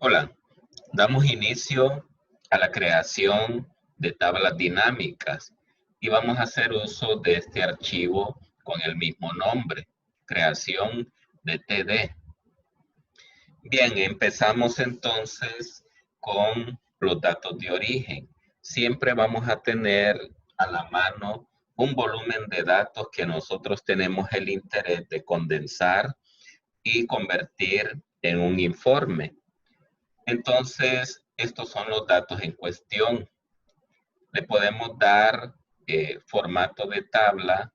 Hola, damos inicio a la creación de tablas dinámicas y vamos a hacer uso de este archivo con el mismo nombre, creación de TD. Bien, empezamos entonces con los datos de origen. Siempre vamos a tener a la mano un volumen de datos que nosotros tenemos el interés de condensar y convertir en un informe. Entonces, estos son los datos en cuestión. Le podemos dar formato de tabla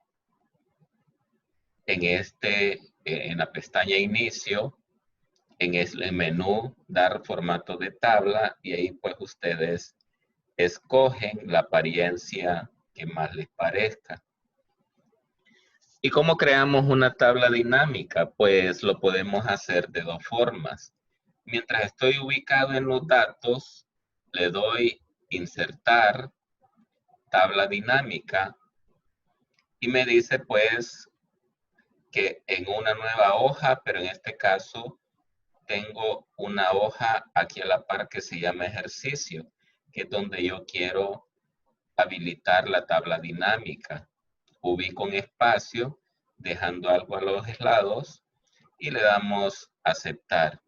en la pestaña Inicio, en el menú Dar formato de tabla y ahí pues ustedes escogen la apariencia que más les parezca. ¿Y cómo creamos una tabla dinámica? Pues lo podemos hacer de dos formas. Mientras estoy ubicado en los datos, le doy insertar tabla dinámica y me dice pues que en una nueva hoja, pero en este caso tengo una hoja aquí a la par que se llama ejercicio, que es donde yo quiero habilitar la tabla dinámica. Ubico un espacio dejando algo a los lados y le damos aceptar.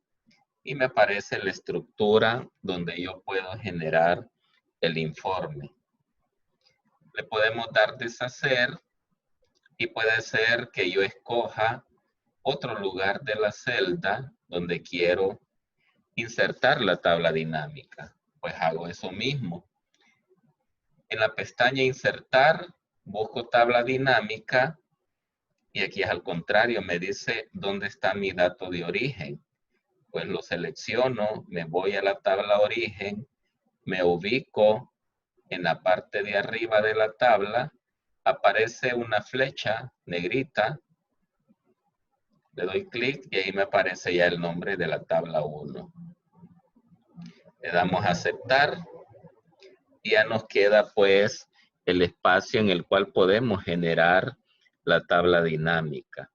Y me aparece la estructura donde yo puedo generar el informe. Le podemos dar deshacer y puede ser que yo escoja otro lugar de la celda donde quiero insertar la tabla dinámica. Pues hago eso mismo. En la pestaña insertar, busco tabla dinámica y aquí es al contrario, me dice dónde está mi dato de origen. Pues lo selecciono, me voy a la tabla origen, me ubico en la parte de arriba de la tabla, aparece una flecha negrita, le doy clic y ahí me aparece ya el nombre de la tabla 1. Le damos a aceptar y ya nos queda pues el espacio en el cual podemos generar la tabla dinámica.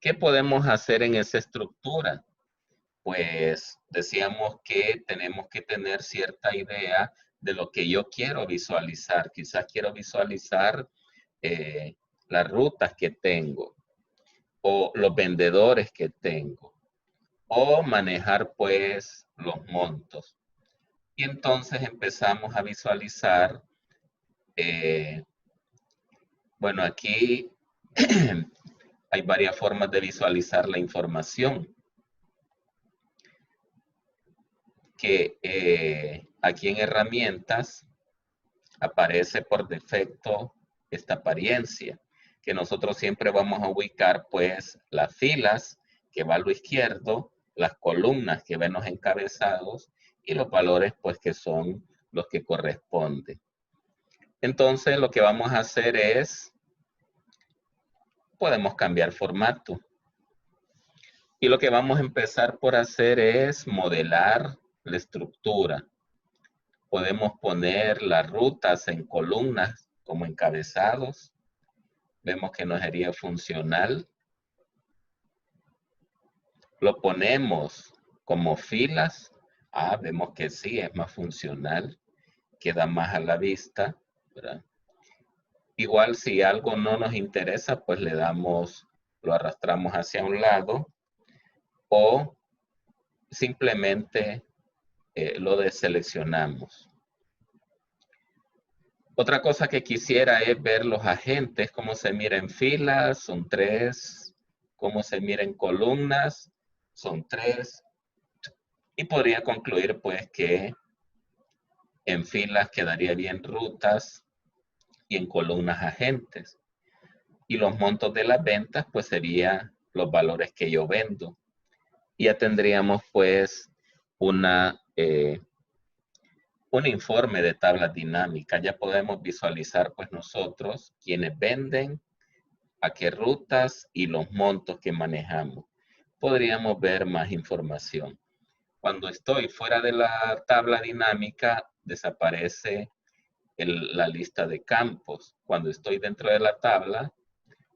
¿Qué podemos hacer en esa estructura? Pues decíamos que tenemos que tener cierta idea de lo que yo quiero visualizar. Quizás quiero visualizar las rutas que tengo o los vendedores que tengo o manejar pues los montos. Y entonces empezamos a visualizar, bueno, aquí hay varias formas de visualizar la información. Que aquí en herramientas aparece por defecto esta apariencia, que nosotros siempre vamos a ubicar pues las filas que va a lo izquierdo, las columnas que ven los encabezados y los valores pues que son los que corresponden. Entonces lo que vamos a hacer es, podemos cambiar formato. Y lo que vamos a empezar por hacer es modelar la estructura. Podemos poner las rutas en columnas como encabezados. Vemos que nos sería funcional. Lo ponemos como filas. Vemos que sí, es más funcional. Queda más a la vista, ¿verdad? Igual si algo no nos interesa, pues le damos, lo arrastramos hacia un lado o simplemente lo deseleccionamos. Otra cosa que quisiera es ver los agentes, cómo se mira en filas, son 3, cómo se mira en columnas, son 3. Y podría concluir pues que en filas quedaría bien rutas y en columnas agentes. Y los montos de las ventas pues serían los valores que yo vendo. Y ya tendríamos pues un informe de tablas dinámicas. Ya podemos visualizar pues nosotros quienes venden, a qué rutas y los montos que manejamos. Podríamos ver más información. Cuando estoy fuera de la tabla dinámica, desaparece la lista de campos. Cuando estoy dentro de la tabla,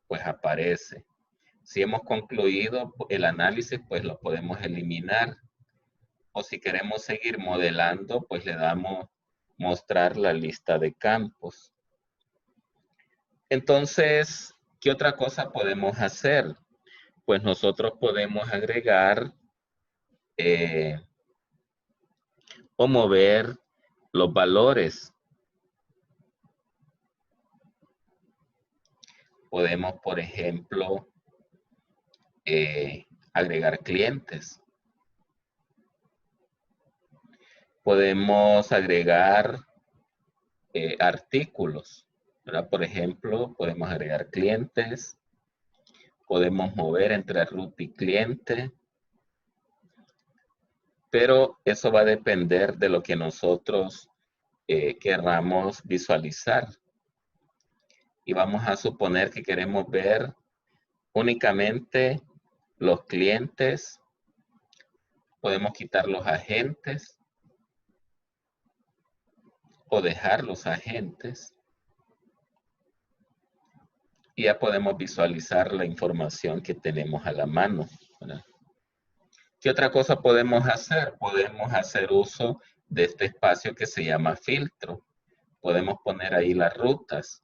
pues aparece. Si hemos concluido el análisis, pues lo podemos eliminar. O si queremos seguir modelando, pues le damos mostrar la lista de campos. Entonces, ¿qué otra cosa podemos hacer? Pues nosotros podemos agregar o mover los valores. Podemos, por ejemplo, agregar clientes. Podemos agregar artículos, ¿verdad? Por ejemplo, podemos agregar clientes, podemos mover entre ruta y cliente, pero eso va a depender de lo que nosotros querramos visualizar. Y vamos a suponer que queremos ver únicamente los clientes, podemos quitar los agentes o dejar los agentes. Y ya podemos visualizar la información que tenemos a la mano, ¿verdad? ¿Qué otra cosa podemos hacer? Podemos hacer uso de este espacio que se llama filtro. Podemos poner ahí las rutas.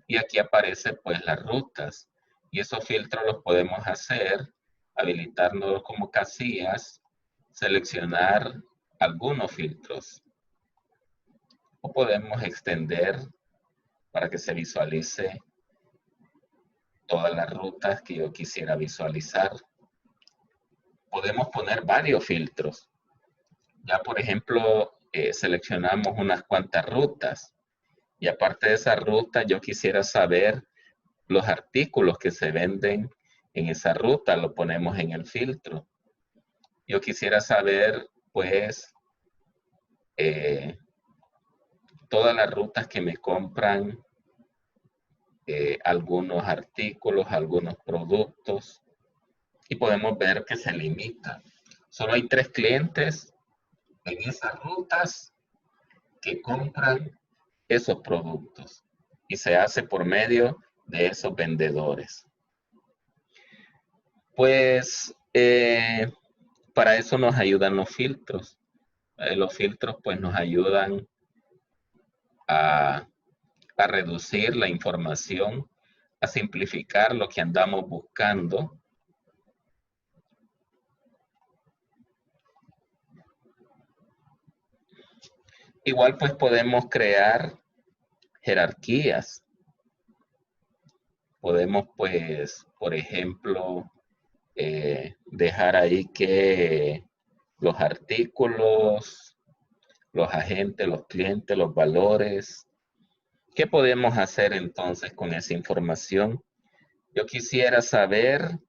Y aquí aparece pues las rutas. Y esos filtros los podemos hacer habilitándolos como casillas, seleccionar algunos filtros. O podemos extender para que se visualice todas las rutas que yo quisiera visualizar. Podemos poner varios filtros. Ya, por ejemplo, seleccionamos unas cuantas rutas. Y aparte de esa ruta, yo quisiera saber los artículos que se venden en esa ruta, lo ponemos en el filtro. Yo quisiera saber, pues, todas las rutas que me compran algunos artículos, algunos productos. Y podemos ver que se limita. Solo hay 3 clientes en esas rutas que compran esos productos. Y se hace por medio de esos vendedores. Pues para eso nos ayudan los filtros. Los filtros pues nos ayudan a, a reducir la información, a simplificar lo que andamos buscando. Igual pues podemos crear jerarquías. Podemos pues, por ejemplo, dejar ahí que los artículos, los agentes, los clientes, los valores. ¿Qué podemos hacer entonces con esa información? Yo quisiera saber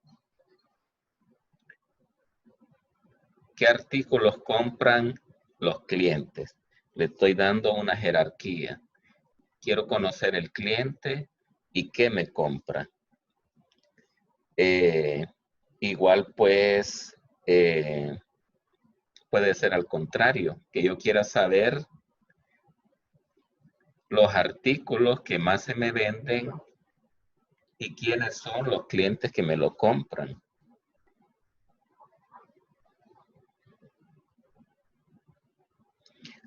qué artículos compran los clientes. Le estoy dando una jerarquía. Quiero conocer el cliente y qué me compra. Igual pues puede ser al contrario, que yo quiera saber los artículos que más se me venden y quiénes son los clientes que me lo compran.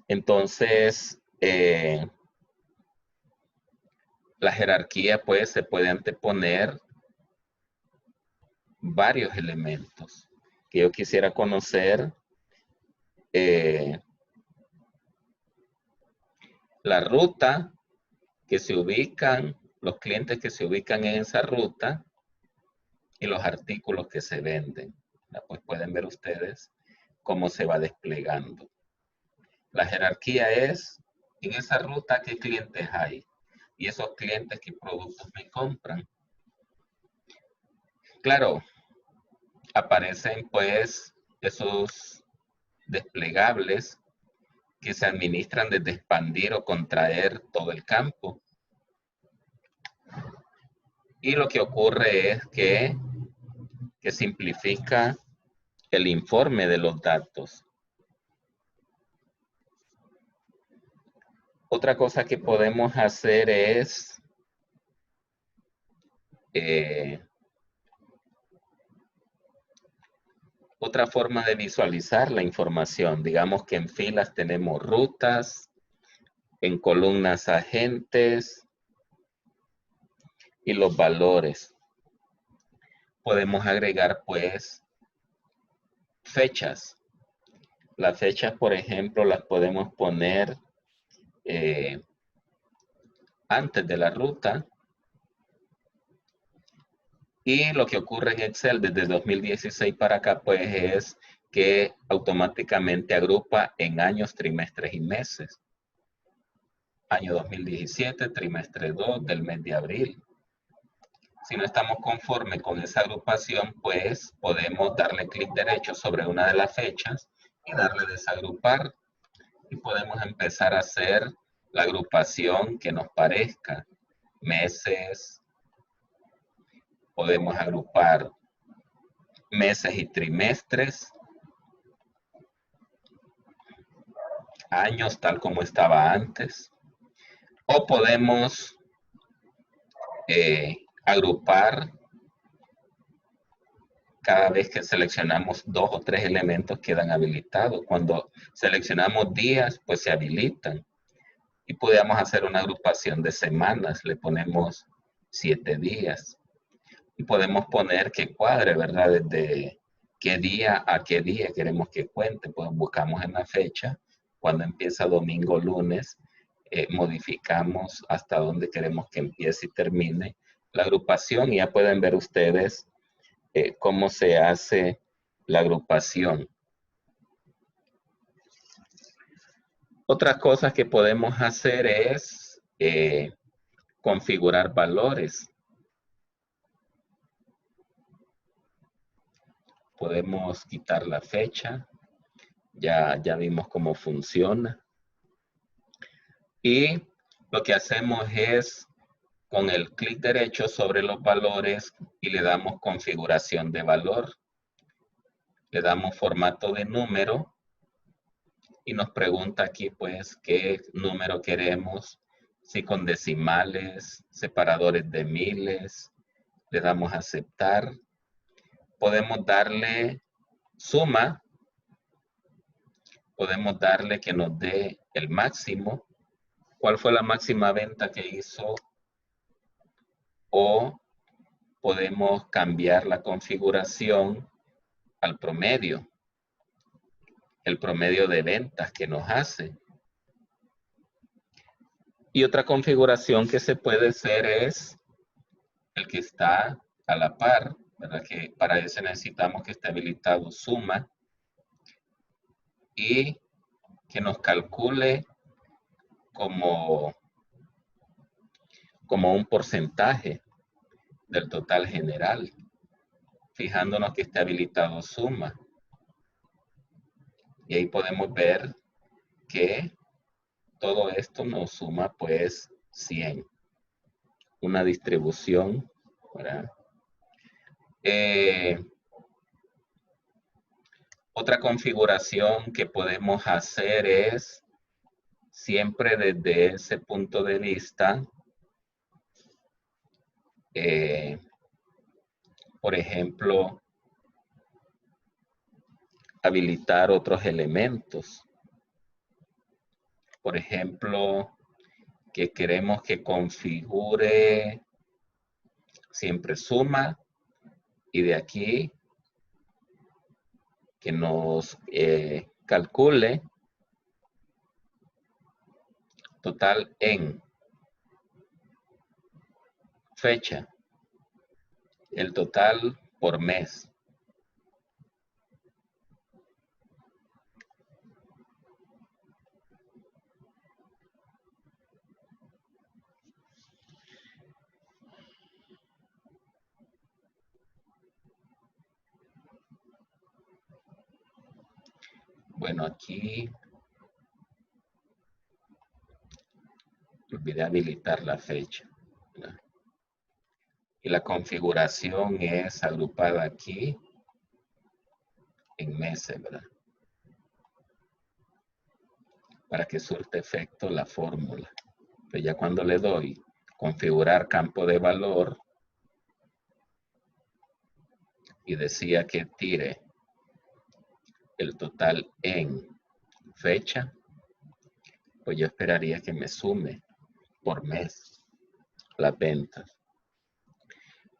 Entonces, la jerarquía pues se puede anteponer varios elementos que yo quisiera conocer. La ruta que se ubican, los clientes que se ubican en esa ruta y los artículos que se venden. Pues pueden ver ustedes cómo se va desplegando. La jerarquía es en esa ruta qué clientes hay y esos clientes qué productos me compran. Claro, aparecen pues esos desplegables que se administran desde expandir o contraer todo el campo. Y lo que ocurre es que simplifica el informe de los datos. Otra cosa que podemos hacer es Otra forma de visualizar la información, digamos que en filas tenemos rutas, en columnas agentes y los valores. Podemos agregar pues fechas. Las fechas, por ejemplo, las podemos poner antes de la ruta. Y lo que ocurre en Excel desde 2016 para acá, pues es que automáticamente agrupa en años, trimestres y meses. Año 2017, trimestre 2 del mes de abril. Si no estamos conformes con esa agrupación, pues podemos darle clic derecho sobre una de las fechas y darle desagrupar. Y podemos empezar a hacer la agrupación que nos parezca. Meses, podemos agrupar meses y trimestres, años tal como estaba antes, o podemos agrupar cada vez que seleccionamos 2 o 3 elementos quedan habilitados. Cuando seleccionamos días, pues se habilitan. Y podemos hacer una agrupación de semanas, le ponemos 7 días. Y podemos poner que cuadre, ¿verdad? Desde qué día a qué día queremos que cuente. Pues buscamos en la fecha, cuando empieza domingo, lunes, modificamos hasta dónde queremos que empiece y termine la agrupación. Y ya pueden ver ustedes cómo se hace la agrupación. Otras cosas que podemos hacer es configurar valores. Podemos quitar la fecha. Ya vimos cómo funciona. Y lo que hacemos es con el clic derecho sobre los valores y le damos configuración de valor. Le damos formato de número y nos pregunta aquí pues qué número queremos, si con decimales, separadores de miles. Le damos a aceptar. Podemos darle suma. Podemos darle que nos dé el máximo. ¿Cuál fue la máxima venta que hizo? O podemos cambiar la configuración al promedio. El promedio de ventas que nos hace. Y otra configuración que se puede hacer es el que está a la par, ¿verdad? Que para eso necesitamos que esté habilitado suma y que nos calcule como un porcentaje del total general, fijándonos que esté habilitado suma. Y ahí podemos ver que todo esto nos suma pues 100. Una distribución, ¿verdad? Otra configuración que podemos hacer es siempre desde ese punto de vista, por ejemplo, habilitar otros elementos. Por ejemplo, que queremos que configure siempre suma y de aquí que nos calcule total en fecha, el total por mes. Bueno, aquí olvidé habilitar la fecha, ¿verdad? Y la configuración es agrupada aquí en meses, ¿verdad? Para que surte efecto la fórmula. Pero ya cuando le doy configurar campo de valor y decía que tire el total en fecha, pues yo esperaría que me sume por mes las ventas.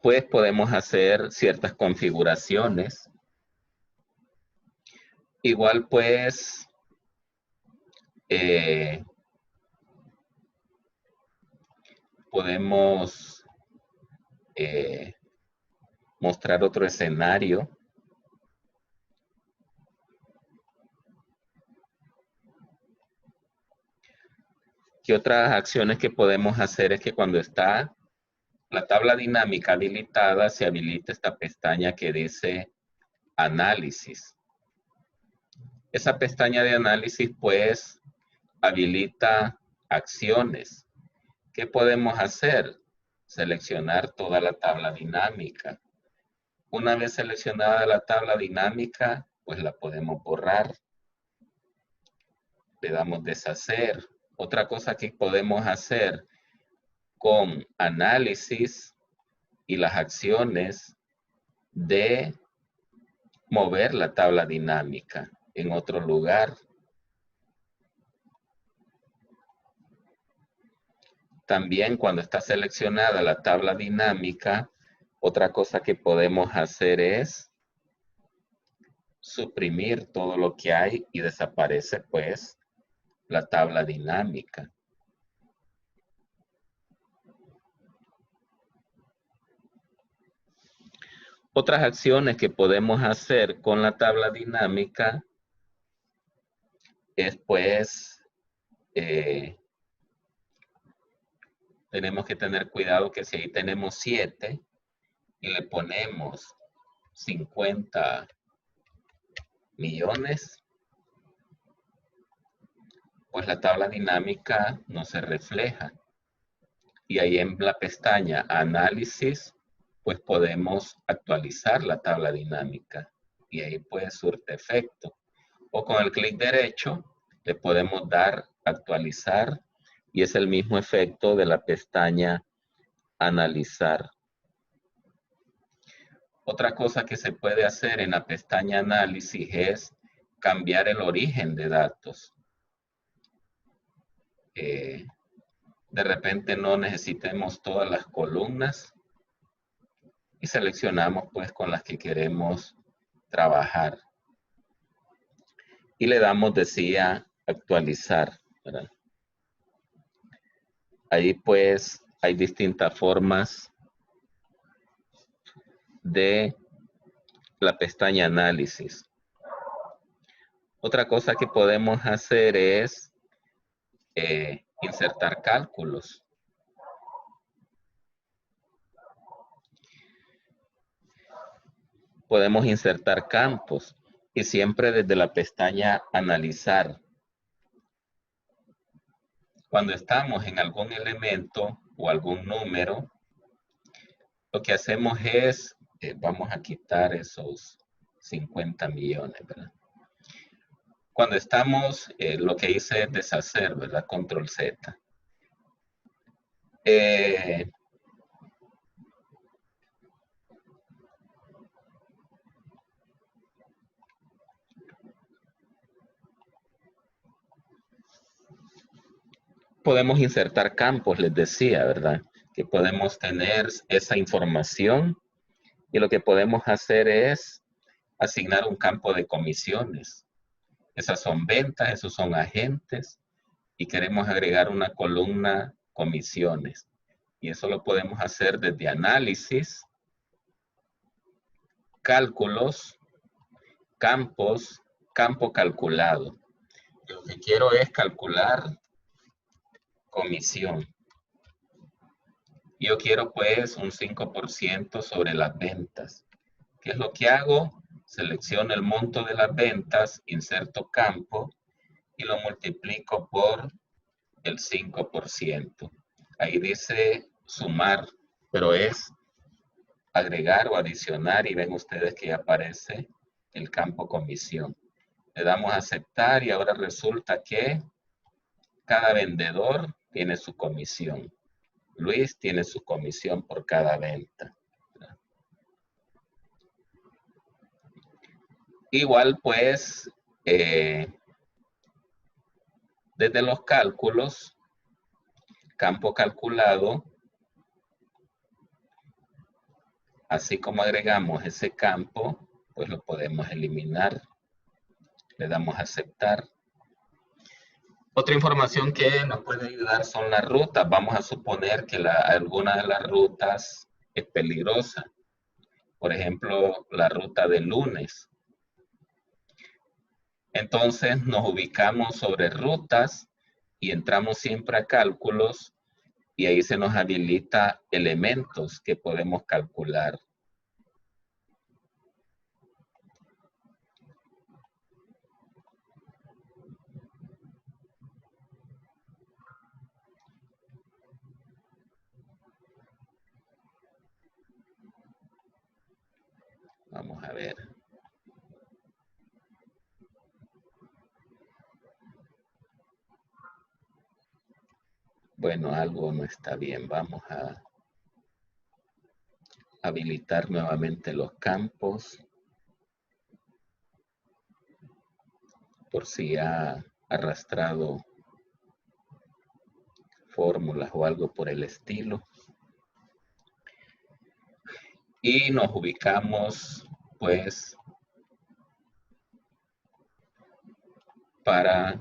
Pues podemos hacer ciertas configuraciones. Igual pues podemos mostrar otro escenario. ¿Qué otras acciones que podemos hacer? Es que cuando está la tabla dinámica habilitada, se habilita esta pestaña que dice análisis. Esa pestaña de análisis pues habilita acciones. ¿Qué podemos hacer? Seleccionar toda la tabla dinámica. Una vez seleccionada la tabla dinámica, pues la podemos borrar. Le damos deshacer. Otra cosa que podemos hacer con análisis y las acciones de mover la tabla dinámica en otro lugar. También cuando está seleccionada la tabla dinámica, otra cosa que podemos hacer es suprimir todo lo que hay y desaparece pues la tabla dinámica. Otras acciones que podemos hacer con la tabla dinámica es pues tenemos que tener cuidado que si ahí tenemos 7 y le ponemos 50 millones, pues la tabla dinámica no se refleja. Y ahí en la pestaña Análisis, pues podemos actualizar la tabla dinámica. Y ahí pues surte efecto. O con el clic derecho le podemos dar Actualizar y es el mismo efecto de la pestaña Analizar. Otra cosa que se puede hacer en la pestaña Análisis es cambiar el origen de datos. De repente no necesitemos todas las columnas y seleccionamos pues con las que queremos trabajar. Y le damos, decía, actualizar, ¿verdad? Ahí pues hay distintas formas de la pestaña análisis. Otra cosa que podemos hacer es insertar cálculos. Podemos insertar campos y siempre desde la pestaña analizar. Cuando estamos en algún elemento o algún número, lo que hacemos es, vamos a quitar esos 50 millones, ¿verdad? Cuando estamos, lo que hice es deshacer, ¿verdad? Control Z. Podemos insertar campos, les decía, ¿verdad? Que podemos tener esa información y lo que podemos hacer es asignar un campo de comisiones. Esas son ventas, esos son agentes y queremos agregar una columna comisiones. Y eso lo podemos hacer desde análisis, cálculos, campos, campo calculado. Y lo que quiero es calcular comisión. Yo quiero pues un 5% sobre las ventas. ¿Qué es lo que hago? Selecciono el monto de las ventas, inserto campo y lo multiplico por el 5%. Ahí dice sumar, pero es agregar o adicionar y ven ustedes que ya aparece el campo comisión. Le damos a aceptar y ahora resulta que cada vendedor tiene su comisión. Luis tiene su comisión por cada venta. Igual pues, desde los cálculos, campo calculado, así como agregamos ese campo, pues lo podemos eliminar. Le damos a aceptar. Otra información que nos puede ayudar son las rutas. Vamos a suponer que alguna de las rutas es peligrosa. Por ejemplo, la ruta del lunes. Entonces nos ubicamos sobre rutas y entramos siempre a cálculos y ahí se nos habilita elementos que podemos calcular. Vamos a ver. Bueno, algo no está bien. Vamos a habilitar nuevamente los campos por si ha arrastrado fórmulas o algo por el estilo. Y nos ubicamos pues para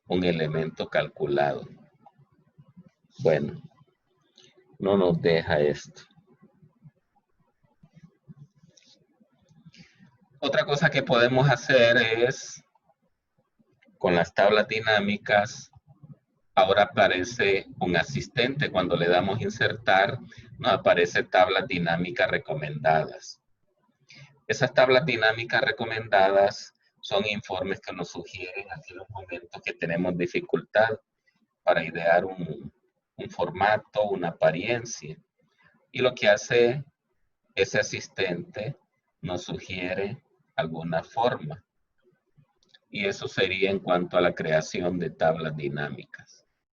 un elemento calculado. Bueno, no nos deja esto. Otra cosa que podemos hacer es, con las tablas dinámicas, ahora aparece un asistente. Cuando le damos insertar, nos aparece tablas dinámicas recomendadas. Esas tablas dinámicas recomendadas son informes que nos sugieren en los momentos que tenemos dificultad para idear un formato, una apariencia. Y lo que hace ese asistente nos sugiere alguna forma. Y eso sería en cuanto a la creación de tablas dinámicas.